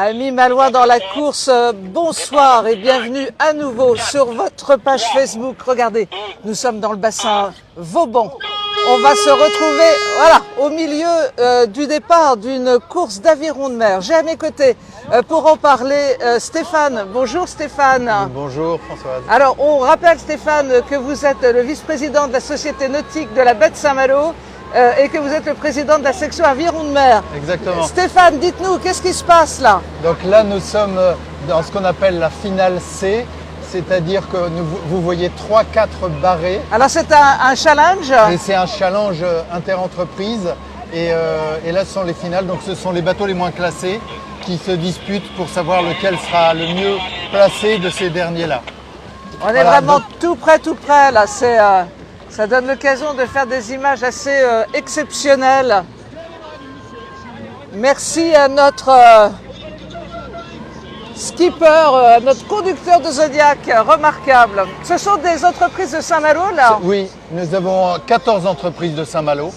Amis malouins dans la course, bonsoir et bienvenue à nouveau sur votre page Facebook. Regardez, nous sommes dans le bassin Vauban. On va se retrouver voilà, au milieu du départ d'une course d'aviron de mer. J'ai à mes côtés pour en parler Stéphane. Bonjour Stéphane. Bonjour Françoise. Alors on rappelle Stéphane que vous êtes le vice-président de la Société nautique de la baie de Saint-Malo. Et que vous êtes le président de la section aviron de mer. Exactement. Stéphane, dites-nous, qu'est-ce qui se passe là? Donc là, nous sommes dans ce qu'on appelle la finale C, c'est-à-dire que vous voyez 3-4 barrés. Alors c'est un challenge? Et c'est un challenge interentreprise. Et là, ce sont les finales. Donc ce sont les bateaux les moins classés qui se disputent pour savoir lequel sera le mieux placé de ces derniers-là. On est vraiment tout près là. Ça donne l'occasion de faire des images assez exceptionnelles. Merci à notre skipper, à notre conducteur de Zodiac, remarquable. Ce sont des entreprises de Saint-Malo là? Oui, nous avons 14 entreprises de Saint-Malo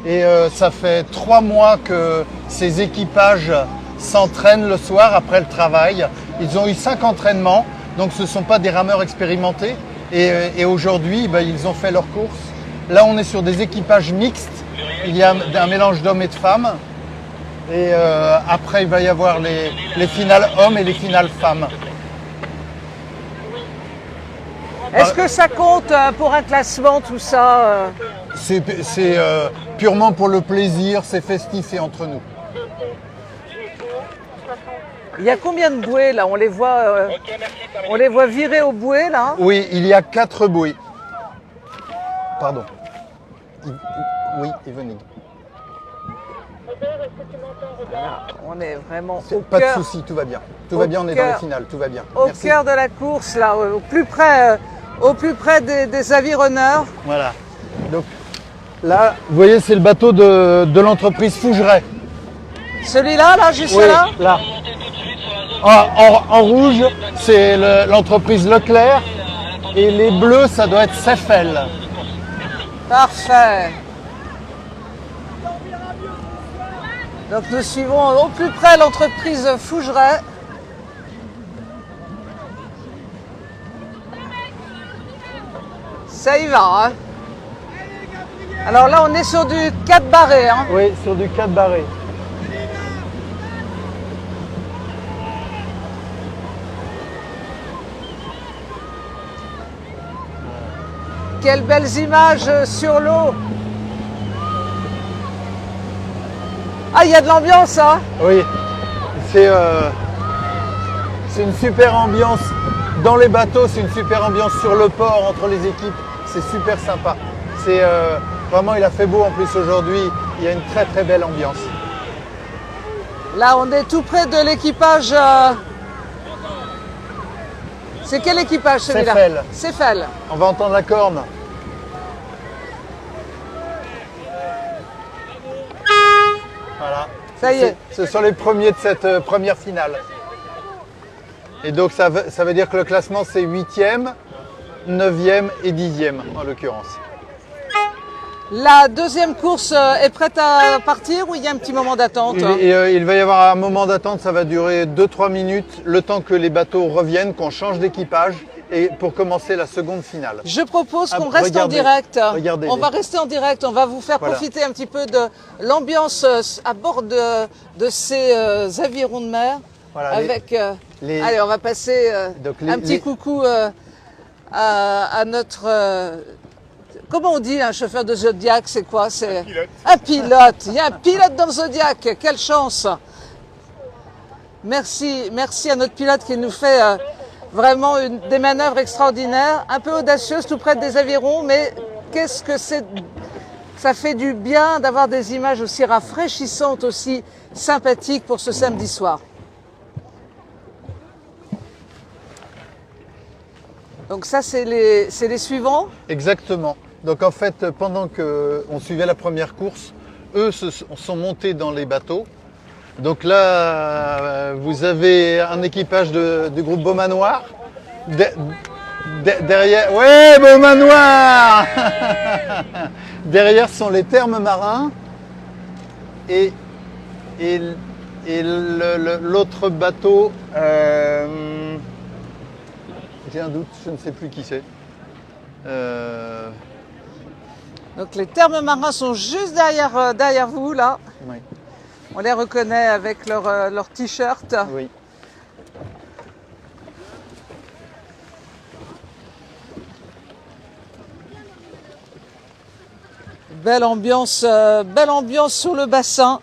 et ça fait 3 mois que ces équipages s'entraînent le soir après le travail. Ils ont eu 5 entraînements, donc ce ne sont pas des rameurs expérimentés. Et aujourd'hui, ils ont fait leur course. Là, on est sur des équipages mixtes. Il y a un mélange d'hommes et de femmes. Et après, il va y avoir les finales hommes et les finales femmes. Est-ce que ça compte pour un classement, tout ça? C'est purement pour le plaisir, c'est festif et entre nous. Il y a combien de bouées là? On les voit virer aux bouées là? Oui, il y a 4 bouées. Pardon. Oui, Evening. On est vraiment pas de souci, tout va bien. Tout va bien, on est dans les finales, tout va bien. Au cœur de la course là, au plus près des avironneurs. Voilà. Donc là, vous voyez, c'est le bateau de l'entreprise Fougeret. Celui-là, là, juste oui, là? Là. En rouge, c'est l'entreprise Leclerc et les bleus, ça doit être Cefel. Parfait. Donc nous suivons au plus près l'entreprise Fougeret. Ça y va, hein? Alors là, on est sur du 4 barrés, hein? Oui, sur du 4 barrés. Quelles belles images sur l'eau. Ah, il y a de l'ambiance, hein? Oui, c'est une super ambiance dans les bateaux, c'est une super ambiance sur le port, entre les équipes. C'est super sympa. Vraiment, il a fait beau en plus aujourd'hui. Il y a une très très belle ambiance. Là, on est tout près de l'équipage. C'est quel équipage celui-là? Cefel. Cefel. On va entendre la corne. Voilà. Ça y est. Ce sont les premiers de cette première finale. Et donc ça veut dire que le classement c'est 8e, 9e et 10e en l'occurrence. La deuxième course est prête à partir ou il y a un petit moment d'attente? Il va y avoir un moment d'attente, ça va durer 2-3 minutes, le temps que les bateaux reviennent, qu'on change d'équipage et pour commencer la seconde finale. Je propose qu'on reste en direct. Regardez. On va rester en direct, on va vous faire profiter un petit peu de l'ambiance à bord de ces avirons de mer. Voilà, avec, allez, on va passer un petit coucou à notre... Comment on dit un chauffeur de Zodiac? C'est quoi? C'est un pilote. Il y a un pilote dans le Zodiac. Quelle chance! Merci à notre pilote qui nous fait vraiment des manœuvres extraordinaires, un peu audacieuses, tout près des avirons, mais qu'est-ce que c'est? Ça fait du bien d'avoir des images aussi rafraîchissantes, aussi sympathiques pour ce samedi soir. Donc ça, c'est les suivants? Exactement. Donc en fait, pendant qu'on suivait la première course, eux sont montés dans les bateaux. Donc là, vous avez un équipage du groupe Beaumanoir. Derrière, ouais, Beaumanoir. Derrière sont les thermes marins et Et l'autre bateau, j'ai un doute, je ne sais plus qui c'est. Donc les thermes marins sont juste derrière vous là. Oui. On les reconnaît avec leur t-shirt. Oui. Belle ambiance sur le bassin.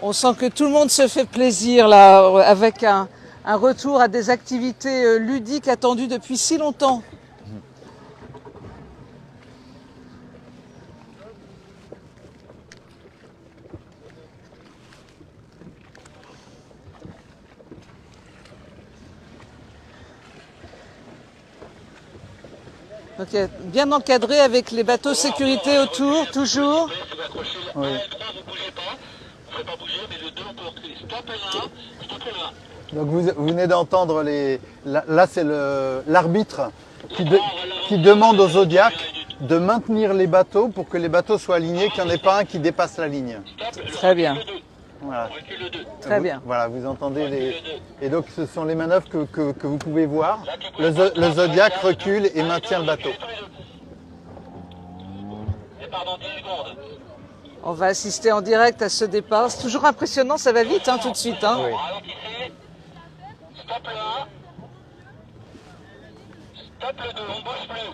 On sent que tout le monde se fait plaisir là, avec un retour à des activités ludiques attendues depuis si longtemps. Donc, bien encadré avec les bateaux sécurité autour, toujours. Oui. Donc vous venez d'entendre là c'est l'arbitre qui demande au Zodiac de maintenir les bateaux pour que les bateaux soient alignés, qu'il n'y en ait pas un qui dépasse la ligne. Très bien. Voilà. Très bien. Voilà, vous entendez et donc ce sont les manœuvres que vous pouvez voir. Le Zodiac recule et maintient le bateau. On va assister en direct à ce départ. C'est toujours impressionnant, ça va vite tout de suite. Hein. Oui. Stop le 1. Stop le 2, on bouge plus.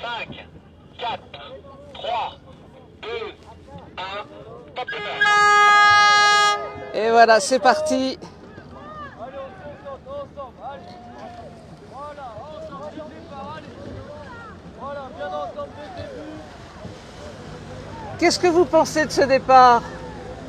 5, 4, 3, 2, 1. Stop le 9. Et voilà, c'est parti. Qu'est-ce que vous pensez de ce départ?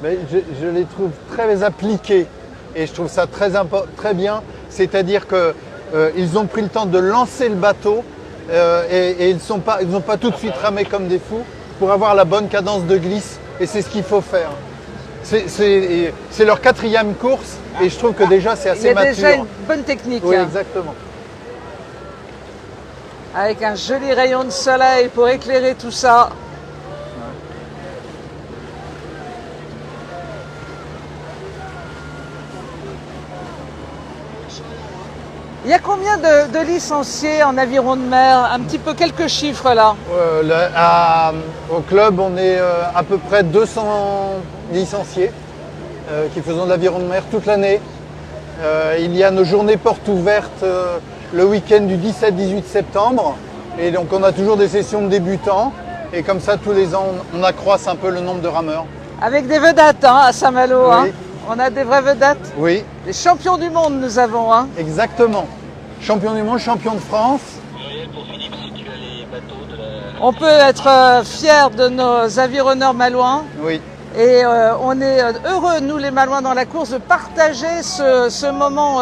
Mais je les trouve très appliqués et je trouve ça très bien. C'est-à-dire qu'ils ont pris le temps de lancer le bateau et ils n'ont pas tout de suite ramé comme des fous pour avoir la bonne cadence de glisse. Et c'est ce qu'il faut faire. C'est leur 4e course et je trouve que déjà c'est assez mature. Il y a déjà une bonne technique. Oui, exactement. Avec un joli rayon de soleil pour éclairer tout ça. Il y a combien de licenciés en aviron de mer? Un petit peu quelques chiffres là. Au club, on est à peu près 200 licenciés qui faisons de l'aviron de mer toute l'année. Il y a nos journées portes ouvertes le week-end du 17-18 septembre. Et donc on a toujours des sessions de débutants. Et comme ça, tous les ans, on accroisse un peu le nombre de rameurs. Avec des vedettes à Saint-Malo. Oui. On a des vraies vedettes. Oui. Les champions du monde, nous avons. Exactement. Champion du monde, champion de France. On peut être fiers de nos avironneurs malouins. Oui. Et on est heureux, nous les Malouins dans la course, de partager ce moment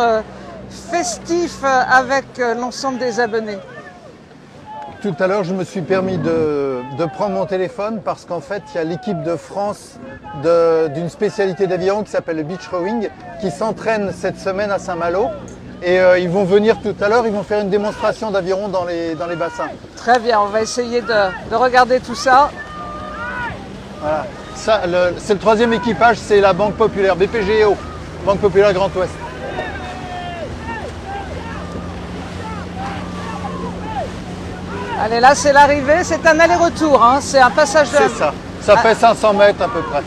festif avec l'ensemble des abonnés. Tout à l'heure, je me suis permis de prendre mon téléphone parce qu'en fait, il y a l'équipe de France d'une spécialité d'aviron qui s'appelle le beach rowing qui s'entraîne cette semaine à Saint-Malo. Et ils vont venir tout à l'heure, ils vont faire une démonstration d'aviron dans les bassins. Très bien, on va essayer de regarder tout ça. Voilà. C'est le 3e équipage, c'est la Banque Populaire, BPGEO, Banque Populaire Grand Ouest. Allez, là c'est l'arrivée, c'est un aller-retour, c'est un passage de... C'est ça, ça fait 500 mètres à peu près.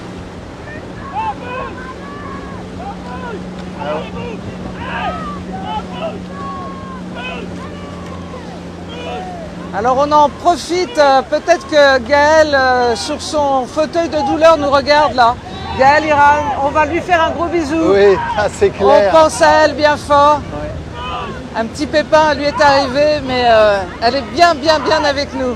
Alors on en profite, peut-être que Gaël, sur son fauteuil de douleur, nous regarde là. Gaël Iran, on va lui faire un gros bisou. Oui, c'est clair. On pense à elle bien fort. Oui. Un petit pépin lui est arrivé, mais elle est bien avec nous.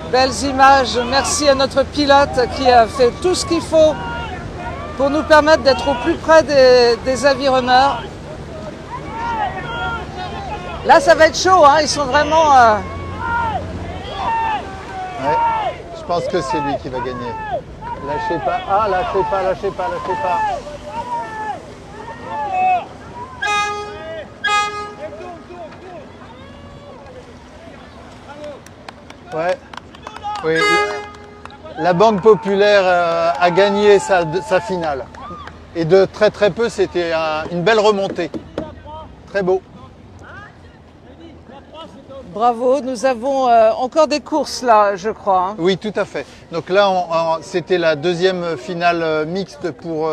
Belles images, merci à notre pilote qui a fait tout ce qu'il faut pour nous permettre d'être au plus près des avironneurs. Là, ça va être chaud, ils sont vraiment... Ouais, je pense que c'est lui qui va gagner. Lâchez pas, lâchez pas. Ouais. Oui. La Banque Populaire a gagné sa finale. Et de très très peu, c'était une belle remontée. Très beau. Bravo, nous avons encore des courses là, je crois. Hein. Oui, tout à fait. Donc là, c'était la deuxième finale mixte pour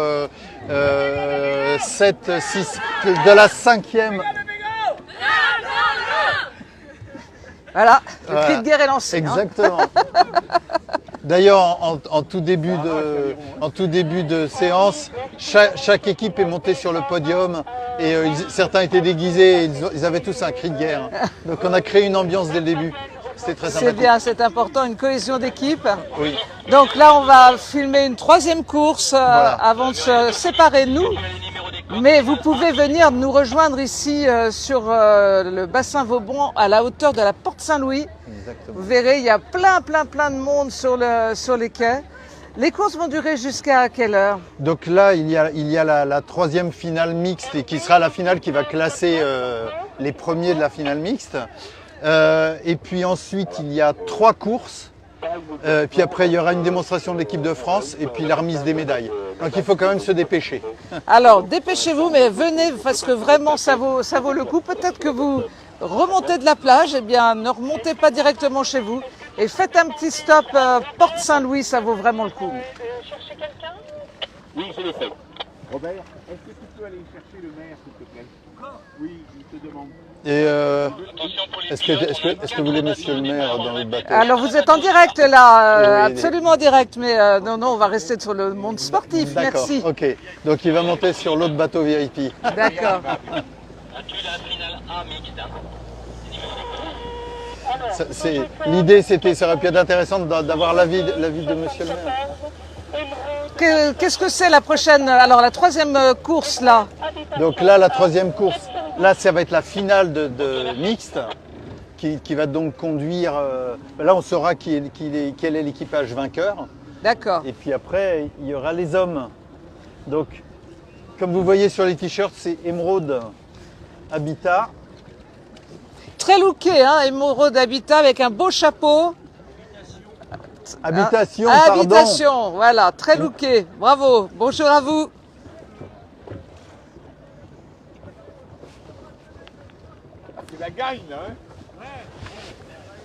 7, 6, de la cinquième. Voilà, le cri de guerre est lancé. Exactement. Hein. D'ailleurs, en tout début de séance, chaque équipe est montée sur le podium et certains étaient déguisés et ils avaient tous un cri de guerre. Donc on a créé une ambiance dès le début. C'était très sympathique. C'est bien, c'est important, une cohésion d'équipe. Oui. Donc là, on va filmer une troisième course Voilà. avant de se séparer, nous. Mais vous pouvez venir nous rejoindre ici sur le bassin Vauban à la hauteur de la Porte Saint-Louis. Exactement. Vous verrez, il y a plein de monde sur les quais. Les courses vont durer jusqu'à quelle heure? Donc là, il y a la troisième finale mixte et qui sera la finale qui va classer les premiers de la finale mixte. Et puis ensuite, il y a 3 courses. Puis après, il y aura une démonstration de l'équipe de France et puis la remise des médailles. Donc il faut quand même se dépêcher. Alors, dépêchez-vous, mais venez parce que vraiment, ça vaut le coup. Peut-être que vous remontez de la plage, eh bien, ne remontez pas directement chez vous et faites un petit stop Porte Saint-Louis, ça vaut vraiment le coup. Chercher quelqu'un? Oui, je le fais. Robert, est-ce que tu peux aller chercher le maire, s'il te plaît? Oui, il te demande. Et Attention pour les est-ce que vous voulez monsieur le maire dans le bateau? Alors, vous êtes en direct là, Oui, absolument en direct, mais non, on va rester sur le monde sportif, D'accord, merci. ok. Donc il va monter sur l'autre bateau VIP. D'accord. As-tu la finale A mixte? L'idée, ça aurait pu être intéressant d'avoir l'avis de monsieur le maire. Qu'est-ce que c'est la prochaine, alors la troisième course là? Donc là, la troisième course, là, ça va être la finale de mixte qui va donc conduire. Là, on saura quel est l'équipage vainqueur. D'accord. Et puis après, il y aura les hommes. Donc, comme vous voyez sur les t-shirts, c'est Émeraude Habitat. Très looké, hein, Émeraude Habitat avec un beau chapeau. Habitation, Habitation, voilà, très looké. Bravo, bonjour à vous. C'est la gagne, là, hein?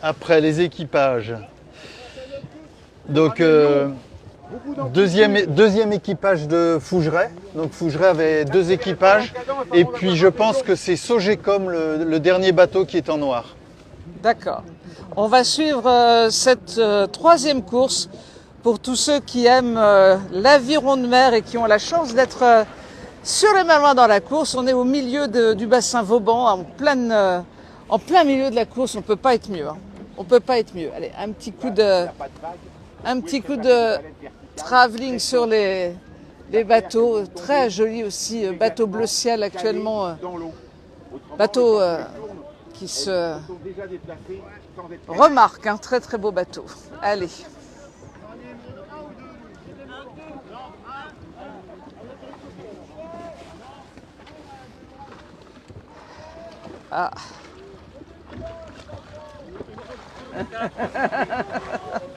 Après les équipages. Donc, deuxième équipage de Fougeray. Donc Fougeray avait 2 équipages. Et puis je pense que c'est Sogecom, le dernier bateau qui est en noir. D'accord. On va suivre cette troisième course pour tous ceux qui aiment l'aviron de mer et qui ont la chance d'être sur le marin dans la course. On est au milieu du bassin Vauban, en plein milieu de la course. On peut pas être mieux. Hein. On peut pas être mieux. Allez, un petit coup de travelling sur les bateaux. Très joli aussi, bateau bleu ciel actuellement. Bateau qui se remarque, un très très beau bateau. Allez. Ah.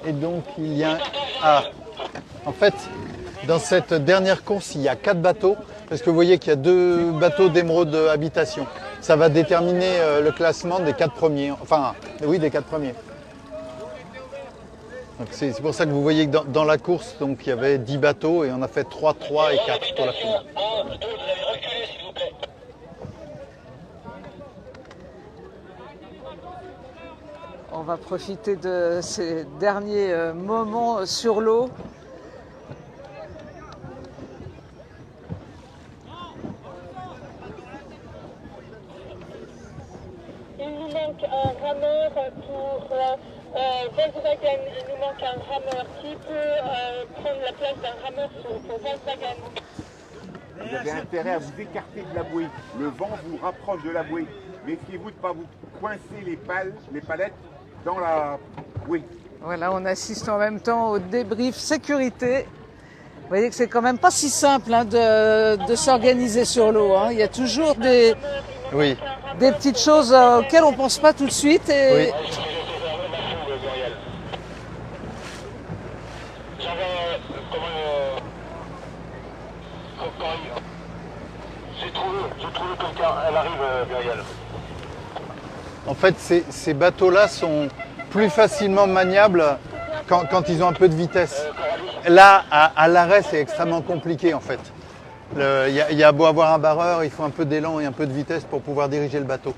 Et donc il y a en fait, dans cette dernière course, il y a 4 bateaux. Parce que vous voyez qu'il y a 2 bateaux d'Émeraude Habitation. Ça va déterminer le classement des 4 premiers. Enfin, oui, des 4 premiers. C'est pour ça que vous voyez que dans la course, donc, il y avait 10 bateaux et on a fait 3, 3 et 4 pour la finale. Un, deux, vous allez reculer, s'il vous plaît. On va profiter de ces derniers moments sur l'eau. Il nous manque un rameur pour Volkswagen. Il nous manque un rameur. Qui peut prendre la place d'un rameur pour Volkswagen? Vous avez intérêt à vous écarter de la bouée. Le vent vous rapproche de la bouée. Méfiez-vous de ne pas vous coincer les palettes dans la bouée. Voilà, on assiste en même temps au débrief sécurité. Vous voyez que c'est quand même pas si simple hein, de s'organiser sur l'eau. Hein. Il y a toujours des Oui, petites choses auxquelles on pense pas tout de suite. Et oui. trouver quelqu'un. Elle arrive, Muriel. En fait, ces bateaux-là sont plus facilement maniables quand ils ont un peu de vitesse. Là, à l'arrêt, c'est extrêmement compliqué en fait. Il y a beau avoir un barreur, il faut un peu d'élan et un peu de vitesse pour pouvoir diriger le bateau.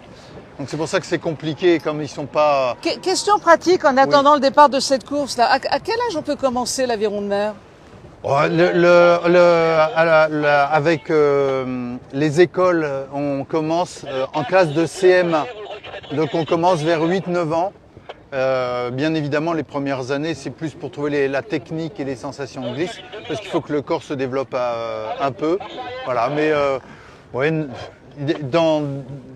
Donc c'est pour ça que c'est compliqué, comme ils sont pas... Question pratique en attendant le départ de cette course-là. À quel âge on peut commencer l'aviron de mer? Oh, avec les écoles, on commence en classe de CM1. Donc on commence vers 8-9 ans. Bien évidemment, les premières années, c'est plus pour trouver la technique et les sensations de glisse, parce qu'il faut que le corps se développe un peu. Voilà, mais ouais, dans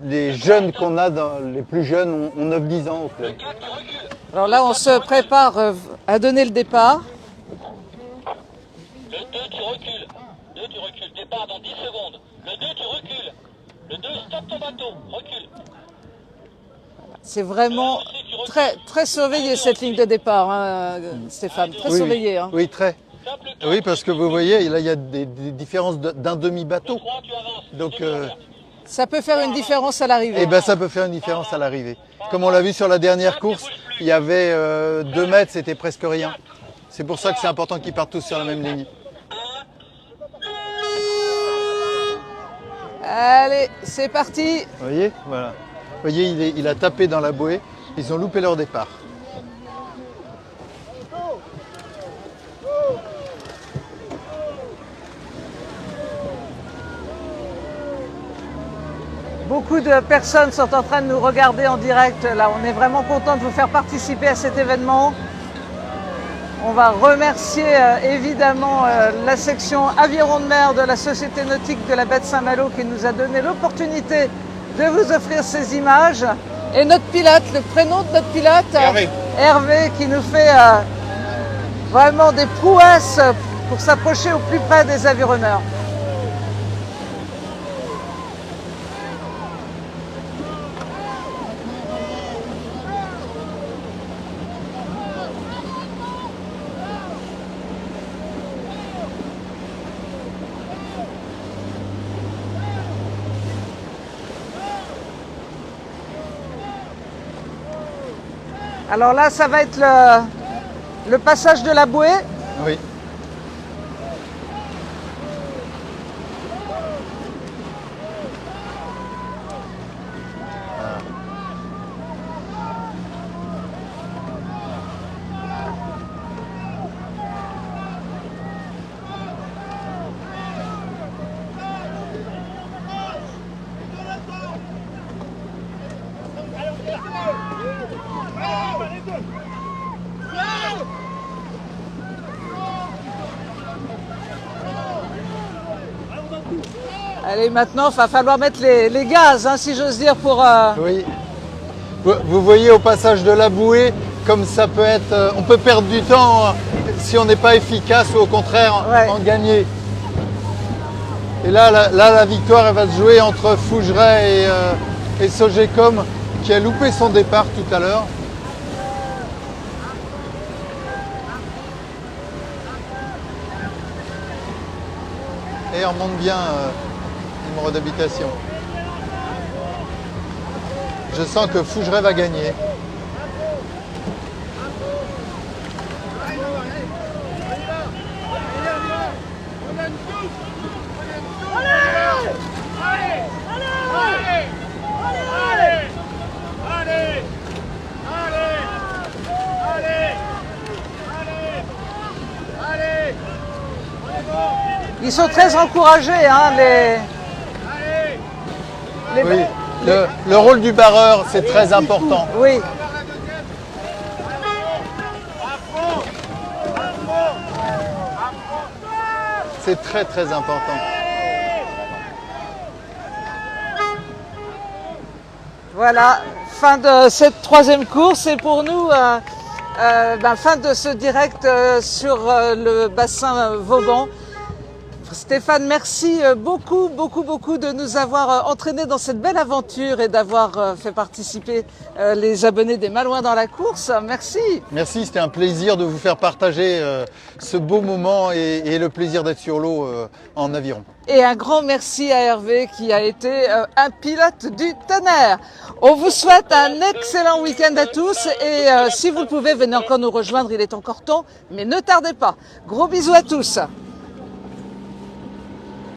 les jeunes qu'on a, les plus jeunes, ont 9-10 ans au club. Alors là, on se prépare à donner le départ. Le 2, tu recules. 2, tu recules. Départ dans 10 secondes. Le 2, tu recules. Le 2, stoppe ton bateau. Recule. C'est vraiment très surveillé cette ligne de départ, hein, Stéphane. Très surveillé. Hein. Oui, très. Oui, parce que vous voyez, là, il y a des différences d'un demi-bateau. Donc, ça peut faire une différence à l'arrivée. eh ben, ça peut faire une différence à l'arrivée. Comme on l'a vu sur la dernière course, il y avait 2 mètres, c'était presque rien. C'est pour ça que c'est important qu'ils partent tous sur la même ligne. Allez, c'est parti. Vous voyez, voilà. Vous voyez, il a tapé dans la bouée. Ils ont loupé leur départ. Beaucoup de personnes sont en train de nous regarder en direct. Là, on est vraiment content de vous faire participer à cet événement. On va remercier évidemment la section aviron de mer de la Société nautique de la baie de Saint-Malo qui nous a donné l'opportunité de vous offrir ces images. Et notre pilote, le prénom de notre pilote, Hervé, qui nous fait vraiment des prouesses pour s'approcher au plus près des avironneurs. Alors là, ça va être le passage de la bouée. Oui. Allez, maintenant, il va falloir mettre les gaz, hein, si j'ose dire, pour... Oui. Vous voyez au passage de la bouée, comme ça peut être... on peut perdre du temps si on n'est pas efficace ou au contraire en gagner. Et là, la victoire, elle va se jouer entre Fougeray et Sogecom, qui a loupé son départ tout à l'heure. Et on remonte bien numéro d'habitation. Je sens que Fougeray va gagner. Ils sont très encouragés, hein, Oui, le rôle du barreur, c'est très important. Oui. C'est très très important. Voilà, fin de cette troisième course et pour nous, fin de ce direct sur le bassin Vauban. Stéphane, merci beaucoup de nous avoir entraînés dans cette belle aventure et d'avoir fait participer les abonnés des Malouins dans la course. Merci. Merci, c'était un plaisir de vous faire partager ce beau moment et le plaisir d'être sur l'eau en aviron. Et un grand merci à Hervé qui a été un pilote du tonnerre. On vous souhaite un excellent week-end à tous et si vous le pouvez, venez encore nous rejoindre, il est encore temps, mais ne tardez pas. Gros bisous à tous.